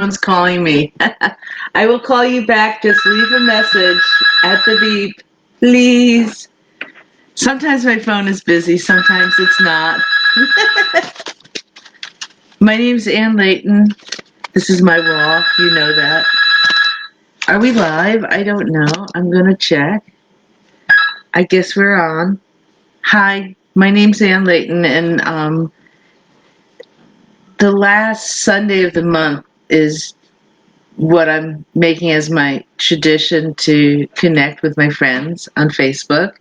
Someone's calling me. I will call you back. Just leave a message at the beep, please. Sometimes my phone is busy, sometimes it's not. My name's Ann Leighton. This is my walk. You know that. Are we live? I don't know. I'm going to check. I guess we're on. Hi, my name's Ann Leighton, and the last Sunday of the month is what I'm making as my tradition to connect with my friends on Facebook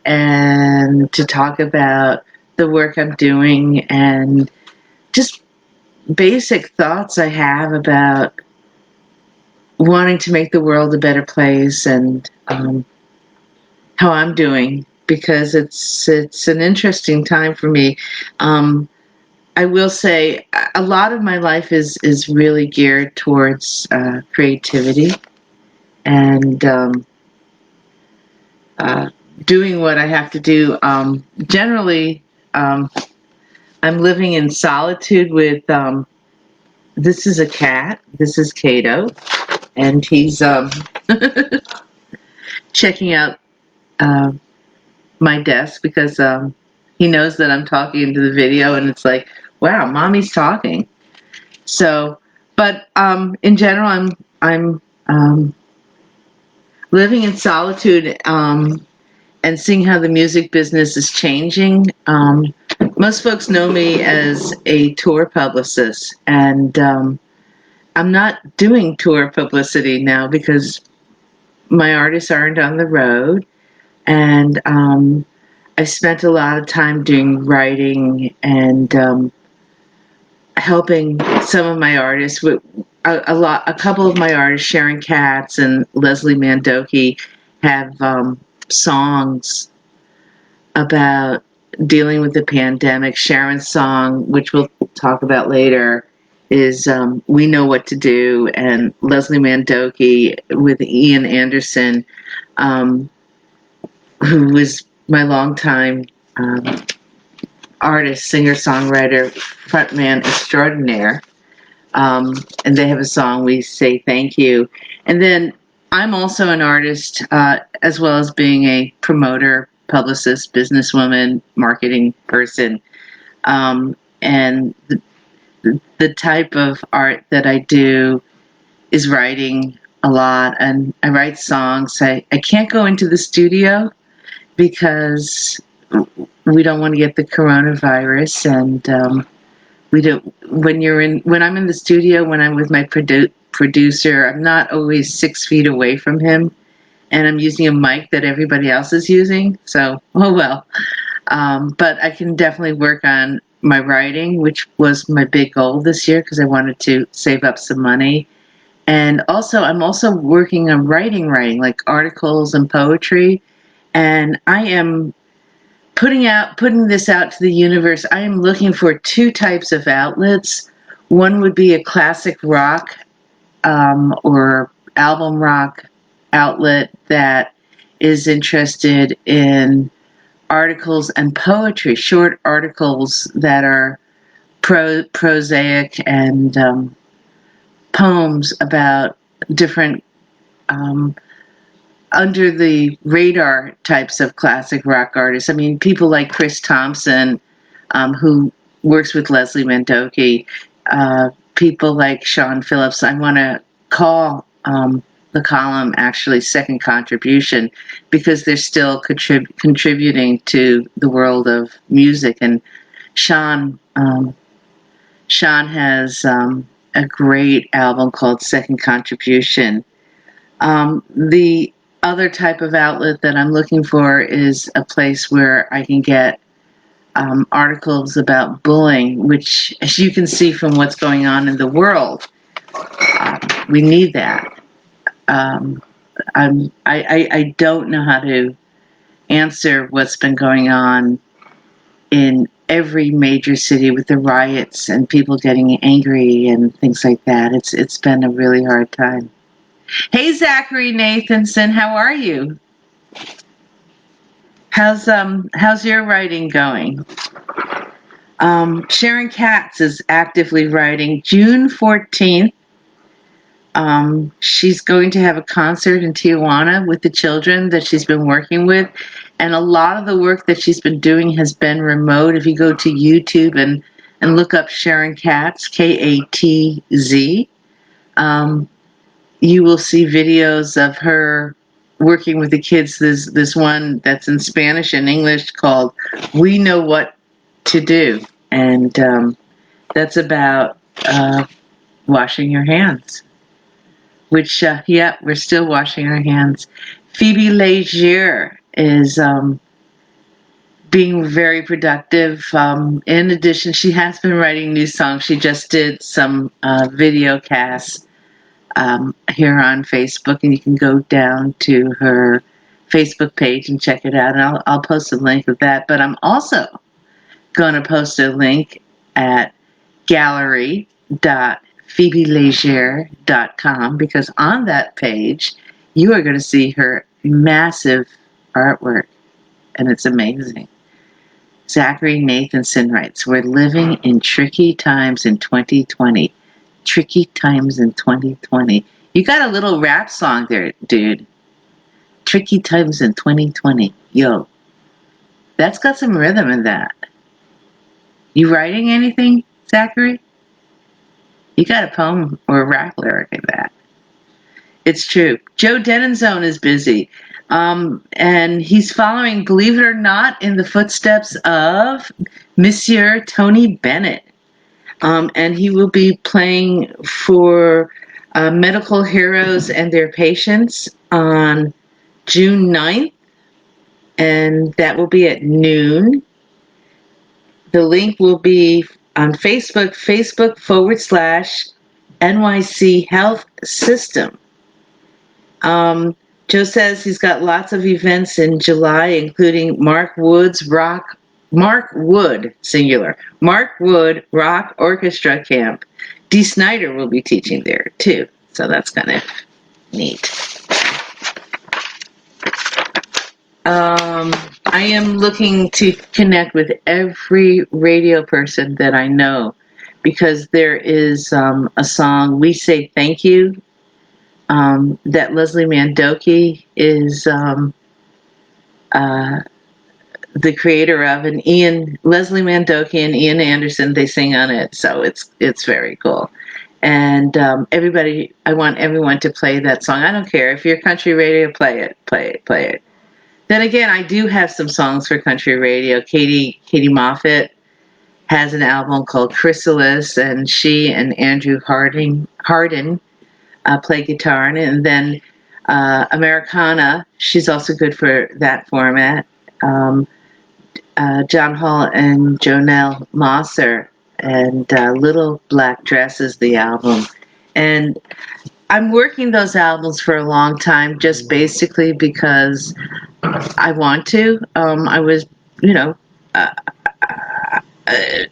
and to talk about the work I'm doing and just basic thoughts I have about wanting to make the world a better place and how I'm doing, because it's an interesting time for me. I will say a lot of my life is really geared towards creativity and doing what I have to do. Generally, I'm living in solitude with, this is a cat. This is Cato, and he's checking out my desk because he knows that I'm talking into the video, and it's like, wow, mommy's talking. So, but in general, I'm living in solitude and seeing how the music business is changing. Most folks know me as a tour publicist, and I'm not doing tour publicity now because my artists aren't on the road, and I spent a lot of time doing writing and helping some of my artists with a couple of my artists, Sharon Katz and Leslie Mandoki, have songs about dealing with the pandemic. Sharon's song, which we'll talk about later, is We Know What to Do, and Leslie Mandoki with Ian Anderson, who was my longtime artist, singer-songwriter, frontman extraordinaire. And they have a song, We Say Thank You. And then I'm also an artist, as well as being a promoter, publicist, businesswoman, marketing person. And the type of art that I do is writing a lot, and I write songs. I can't go into the studio because we don't want to get the coronavirus, and we don't. When I'm in the studio, when I'm with my producer, I'm not always 6 feet away from him, and I'm using a mic that everybody else is using. So, oh well. But I can definitely work on my writing, which was my big goal this year because I wanted to save up some money. And also, I'm also working on writing like articles and poetry. And I am putting this out to the universe. I am looking for two types of outlets. One would be a classic rock or album rock outlet that is interested in articles and poetry, short articles that are prosaic and poems about different under the radar types of classic rock artists. I mean, people like Chris Thompson, who works with Leslie Mandoki, people like Shawn Phillips. I want to call the column actually Second Contribution because they're still contributing to the world of music. And Shawn has a great album called Second Contribution. The other type of outlet that I'm looking for is a place where I can get articles about bullying, which, as you can see from what's going on in the world, we need that. I don't know how to answer what's been going on in every major city with the riots and people getting angry and things like that. It's been a really hard time. Hey, Zachary Nathanson, how are you? How's your writing going? Sharon Katz is actively writing. June 14th She's going to have a concert in Tijuana with the children that she's been working with. And a lot of the work that she's been doing has been remote. If you go to YouTube and look up Sharon Katz, Katz, you will see videos of her working with the kids. There's this one that's in Spanish and English called We Know What to Do. And that's about washing your hands. Which, yeah, we're still washing our hands. Phoebe Leger is being very productive. In addition, she has been writing new songs. She just did some video casts here on Facebook, and you can go down to her Facebook page and check it out. And I'll post a link of that. But I'm also going to post a link at gallery.phoebeleger.com, because on that page you are going to see her massive artwork, and it's amazing. Zachary Nathanson writes, "We're living in tricky times in 2020. Tricky times in 2020. You got a little rap song there, dude. Tricky times in 2020. Yo, that's got some rhythm in that. You writing anything, Zachary? You got a poem or a rap lyric in that. It's true. Joe Deninzon is busy. And he's following, believe it or not, in the footsteps of Monsieur Tony Bennett. And he will be playing for medical heroes and their patients on June 9th. And that will be at noon. The link will be on Facebook, Facebook.com/NYC Health System. Joe says he's got lots of events in July, including Mark Wood, singular, Mark Wood Rock Orchestra Camp. Dee Snider will be teaching there too, so that's kind of neat. I am looking to connect with every radio person that I know, because there is a song, We Say Thank You, that Leslie Mandoki is the creator of, and Leslie Mandoki and Ian Anderson, they sing on it, so it's very cool. And I want everyone to play that song. I don't care if you're country radio, play it. Then again, I do have some songs for country radio. Katie Moffat has an album called Chrysalis, and she and Andrew Hardin play guitar in it. And then Americana, she's also good for that format. John Hall and Jonelle Mosser, and Little Black Dress is the album. And I'm working those albums for a long time, just basically because I want to. I was,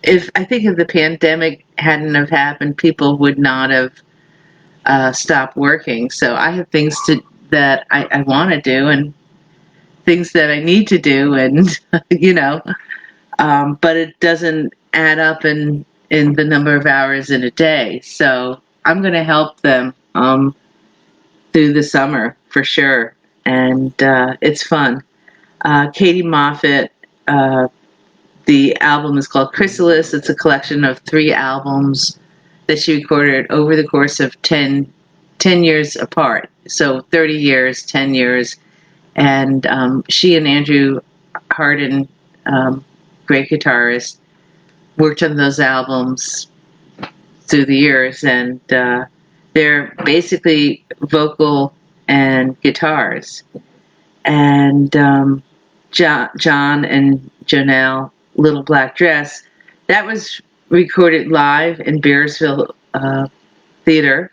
if the pandemic hadn't have happened, people would not have stopped working. So I have things that I want to do, and things that I need to do, and but it doesn't add up in the number of hours in a day. So I'm going to help them through the summer for sure, and it's fun. Katie Moffat, the album is called Chrysalis. It's a collection of 3 albums that she recorded over the course of 10 years apart. So 30 years, 10 years. And she and Andrew Hardin, great guitarist, worked on those albums through the years. And they're basically vocal and guitars. And John and Jonelle, Little Black Dress, that was recorded live in Bearsville Theater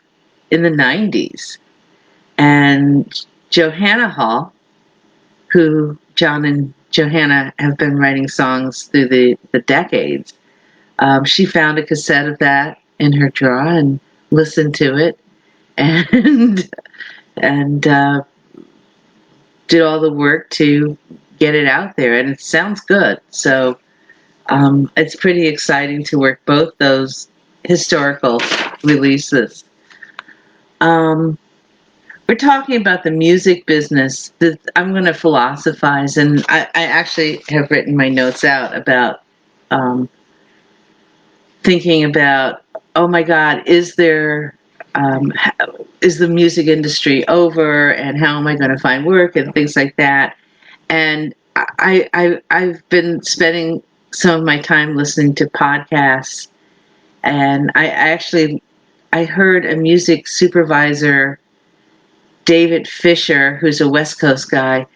in the 90s. And Johanna Hall, who John and Johanna have been writing songs through the decades, she found a cassette of that in her drawer and listened to it, and did all the work to get it out there, and it sounds good. So it's pretty exciting to work both those historical releases. We're talking about the music business. I'm going to philosophize, and I actually have written my notes out about thinking about, oh my God, is the music industry over, and how am I going to find work and things like that. And I've been spending some of my time listening to podcasts, and I heard a music supervisor, David Fisher, who's a West Coast guy,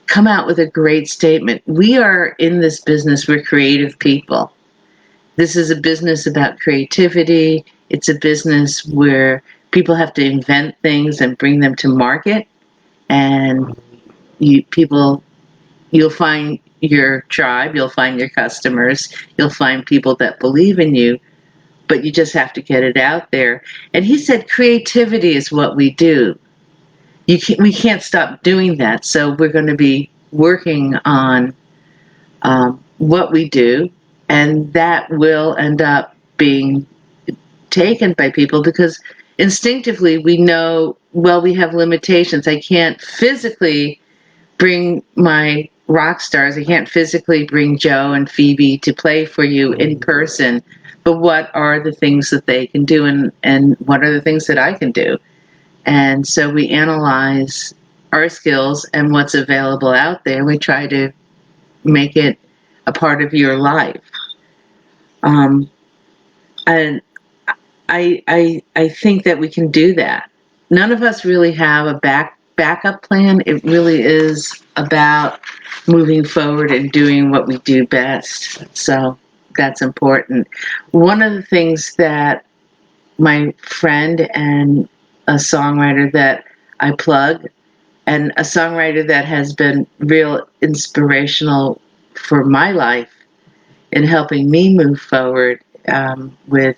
come out with a great statement. We are in this business, we're creative people. This is a business about creativity. It's a business where people have to invent things and bring them to market. And you'll find your tribe, you'll find your customers, you'll find people that believe in you, but you just have to get it out there. And he said creativity is what we do. We can't stop doing that. So we're going to be working on what we do, and that will end up being taken by people because instinctively we know, well, we have limitations. I can't physically bring my rock stars. I can't physically bring Joe and Phoebe to play for you in person, but what are the things that they can do, and what are the things that I can do? And so we analyze our skills and what's available out there. We try to make it a part of your life. And I think that we can do that. None of us really have a backup plan. It really is about moving forward and doing what we do best. So that's important. One of the things that my friend and a songwriter that I plug, and a songwriter that has been real inspirational for my life in helping me move forward with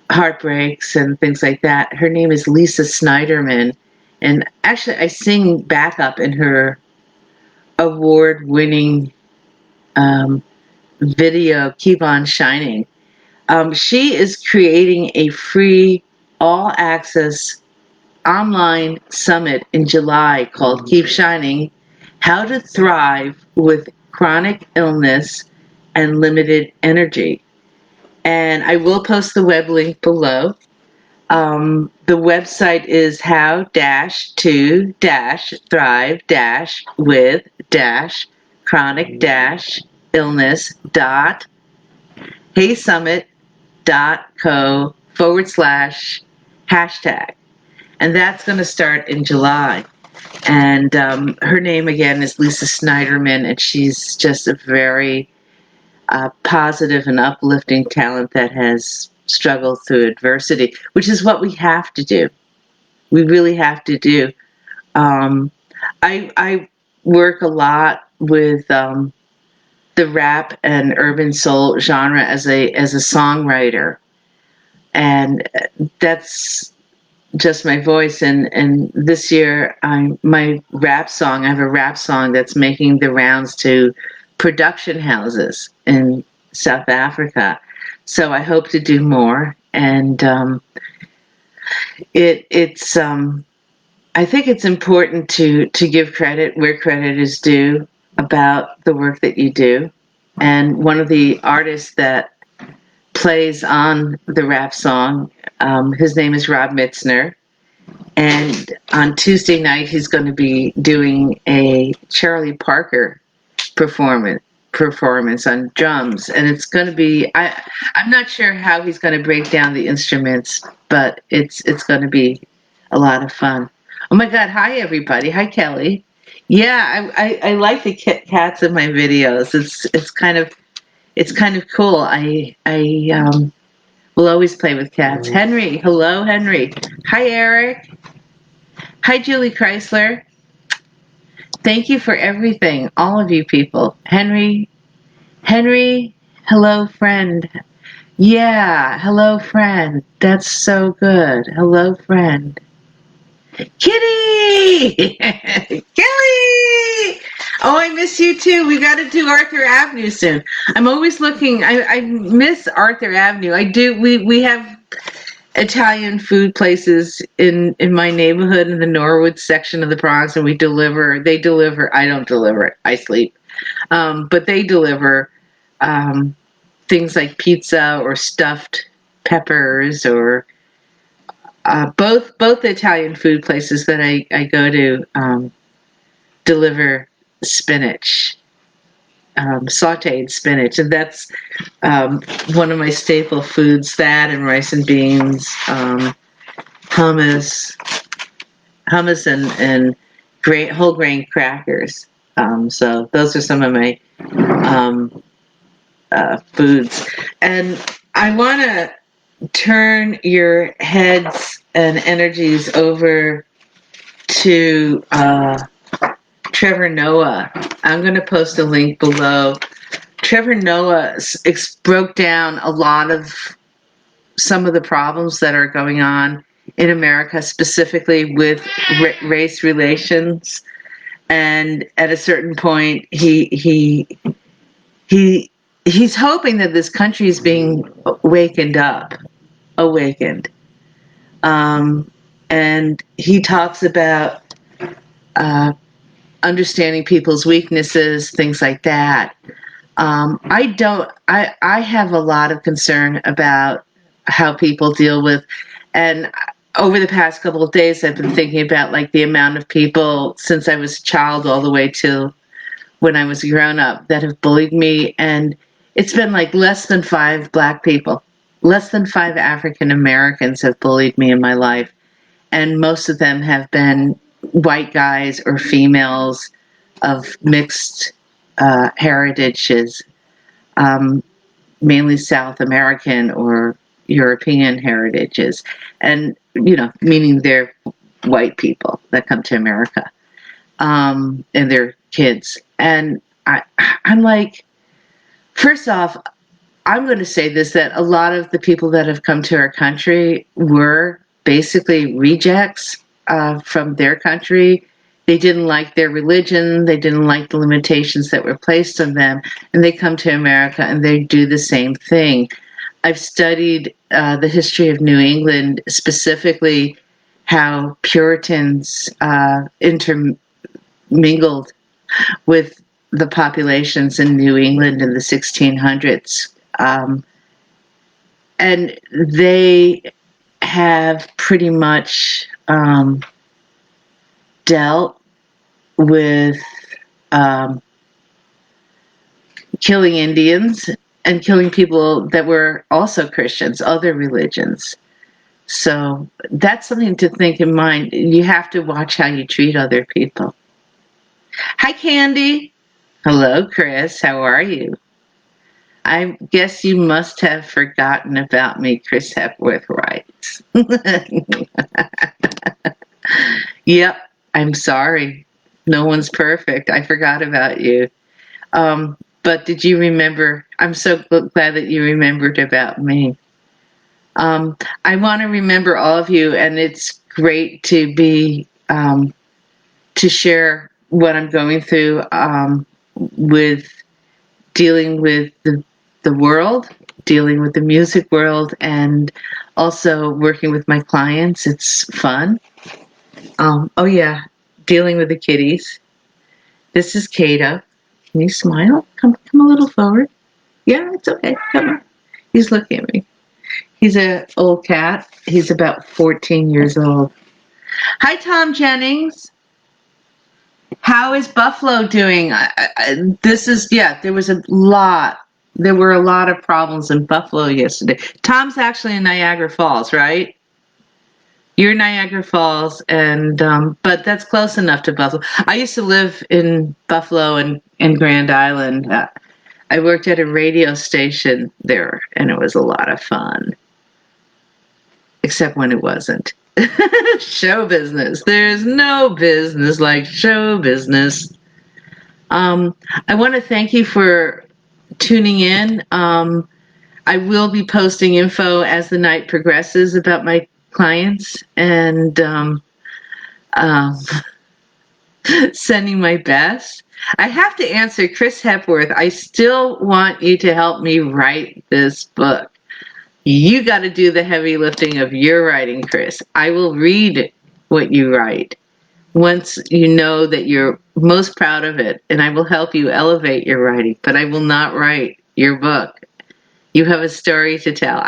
heartbreaks and things like that. Her name is Lisa Sniderman, and actually I sing backup in her award-winning video, Keep On Shining. She is creating a free, all-access online summit in July called Keep Shining, How to Thrive with Chronic Illness and Limited Energy. And I will post the web link below. The website is how-to-thrive-with-chronic-illness.co/hashtag. And that's going to start in July. And her name again is Lisa Sniderman, and she's just a very positive and uplifting talent that has struggled through adversity, which is what we have to do. We really have to do. I work a lot with the rap and urban soul genre as a songwriter, and that's just my voice. And this year, my rap song. I have a rap song that's making the rounds to production houses in South Africa. So I hope to do more, and it's I think it's important to give credit where credit is due about the work that you do. And one of the artists that plays on the rap song, his name is Rob Mitzner, and on Tuesday night he's going to be doing a Charlie Parker performance on drums, and it's going to be, I'm not sure how he's going to break down the instruments, but it's going to be a lot of fun. Oh my God! Hi everybody! Hi Kelly. Yeah, I like the Katz in my videos. It's kind of cool. I will always play with Katz. Henry, hello Henry. Hi Eric. Hi Julie Chrysler. Thank you for everything, all of you people. Henry, hello friend. Yeah, hello friend. That's so good. Hello friend. Kitty! Kelly! Oh, I miss you too. We got to do Arthur Avenue soon. I'm always looking. I miss Arthur Avenue. I do. We have Italian food places in my neighborhood in the Norwood section of the Bronx, and they deliver. I don't deliver it. I sleep. But they deliver things like pizza or stuffed peppers, or both Italian food places that I go to deliver spinach, sauteed spinach, and that's one of my staple foods. That and rice and beans, hummus, and whole grain crackers. So those are some of my foods. And I want to turn your heads and energies over to Trevor Noah. I'm going to post a link below. Trevor Noah broke down a lot of some of the problems that are going on in America, specifically with race relations. And at a certain point, he's hoping that this country is being awakened. And he talks about understanding people's weaknesses, things like that. I have a lot of concern about how people deal with, and over the past couple of days, I've been thinking about like the amount of people since I was a child all the way till when I was a grown up that have bullied me. And it's been like less than 5 Black people, less than 5 African Americans have bullied me in my life. And most of them have been white guys or females of mixed heritages, mainly South American or European heritages, and meaning they're white people that come to America, and their kids. And I'm like, first off, I'm going to say this, that a lot of the people that have come to our country were basically rejects from their country. They didn't like their religion. They didn't like the limitations that were placed on them. And they come to America and they do the same thing. I've studied the history of New England, specifically how Puritans intermingled with the populations in New England in the 1600s. And they have pretty much dealt with killing Indians and killing people that were also Christians, other religions. So that's something to think in mind. You have to watch how you treat other people. Hi, Candy. Hello, Chris. How are you? I guess you must have forgotten about me, Chris Hepworth writes. Yep, I'm sorry. No one's perfect. I forgot about you. But did you remember? I'm so glad that you remembered about me. I want to remember all of you, and it's great to be to share what I'm going through with dealing with the world, dealing with the music world, and also working with my clients. It's fun. Oh yeah, dealing with the kitties. This is Kato. Can you smile? Come a little forward. Yeah, it's okay. Come on. He's looking at me. He's an old cat. He's about 14 years old. Hi, Tom Jennings. How is Buffalo doing? There were a lot of problems in Buffalo yesterday. Tom's actually in Niagara Falls, right? You're Niagara Falls, and but that's close enough to Buffalo. I used to live in Buffalo and Grand Island. I worked at a radio station there, and it was a lot of fun. Except when it wasn't. Show business. There's no business like show business. I want to thank you for tuning in. I will be posting info as the night progresses about my clients, and sending my best. I have to answer Chris Hepworth. I still want you to help me write this book. You got to do the heavy lifting of your writing, Chris. I will read what you write once you know that you're most proud of it, and I will help you elevate your writing, but I will not write your book. You have a story to tell.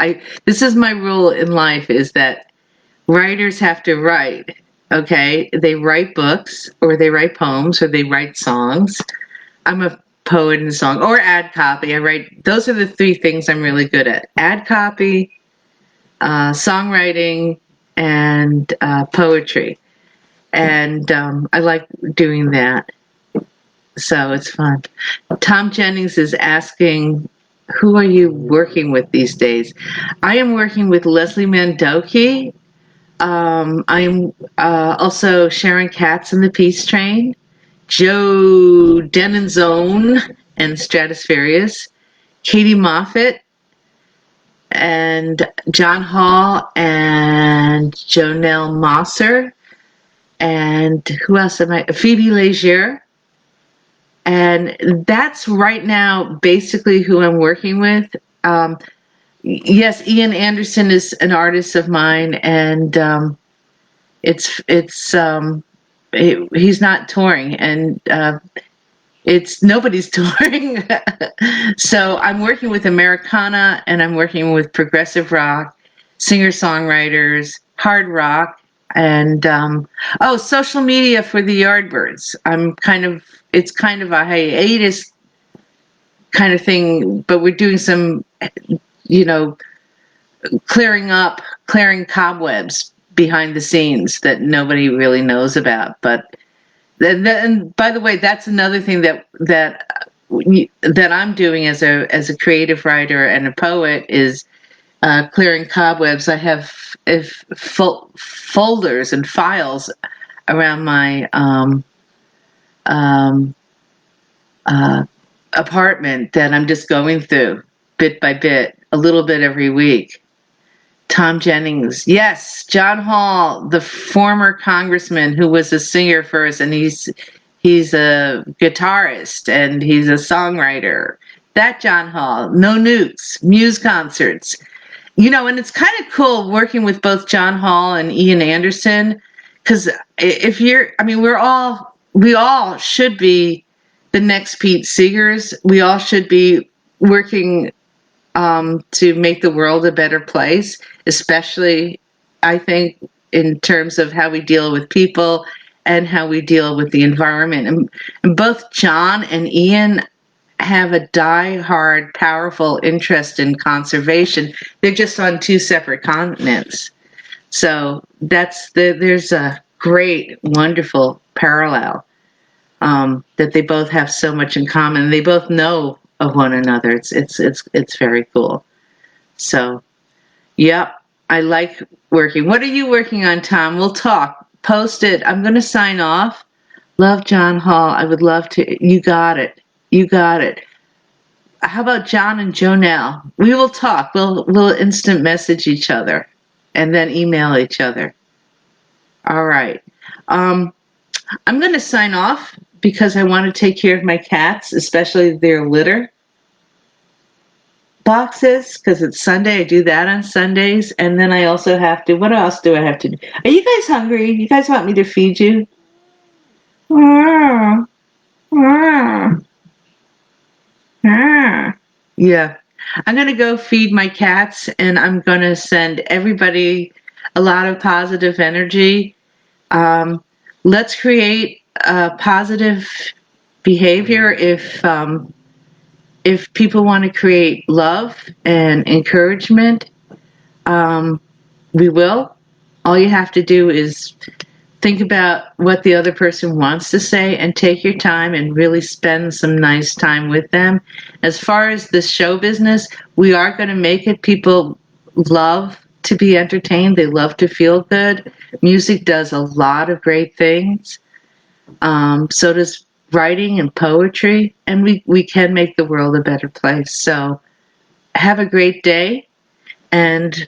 This is my rule in life, is that writers have to write, okay? They write books, or they write poems, or they write songs. I'm a poet and song, or ad copy. Those are the three things I'm really good at. Ad copy, songwriting, and poetry. And I like doing that. So it's fun. Tom Jennings is asking, who are you working with these days? I am working with Leslie Mandoki. I'm also Sharon Katz and the Peace Train, Joe Deninzon and Stratusferius, Katie Moffat, and John Hall and Jonelle Mosser, and who else am I? Phoebe Leger. And that's right now basically who I'm working with. Yes, Ian Anderson is an artist of mine, and he's not touring, and nobody's touring. So I'm working with Americana, and I'm working with progressive rock, singer-songwriters, hard rock, and social media for the Yardbirds. It's kind of a hiatus kind of thing, but we're doing some, clearing cobwebs behind the scenes that nobody really knows about. But and by the way, that's another thing that I'm doing as a creative writer and a poet, is clearing cobwebs. I have folders and files around my apartment that I'm just going through bit by bit, a little bit every week. Tom Jennings, yes, John Hall, the former congressman who was a singer first, and he's a guitarist and he's a songwriter. That John Hall, No Nukes, Muse concerts. And it's kind of cool working with both John Hall and Ian Anderson, because we all should be the next Pete Seegers. We all should be working to make the world a better place, especially, I think, in terms of how we deal with people and how we deal with the environment. And both John and Ian have a die-hard, powerful interest in conservation. They're just on two separate continents. So there's a great, wonderful parallel, that they both have so much in common. They both know of one another. It's very cool. So, yep, I like working. What are you working on, Tom? We'll talk. Post it. I'm going to sign off. Love, John Hall. I would love to. You got it. You got it. How about John and Jonelle? We will talk. We'll instant message each other and then email each other. All right. I'm going to sign off because I want to take care of my cats, especially their litter boxes, because it's Sunday. I do that on Sundays. And then I also have to, what else do I have to do? Are you guys hungry? You guys want me to feed you? Yeah. I'm going to go feed my cats, and I'm going to send everybody a lot of positive energy. Let's create positive behavior. If people want to create love and encouragement, we will. All you have to do is think about what the other person wants to say and take your time and really spend some nice time with them. As far as the show business, we are going to make it. People love to be entertained. They love to feel good. Music does a lot of great things. So does writing and poetry, and we can make the world a better place. So have a great day, and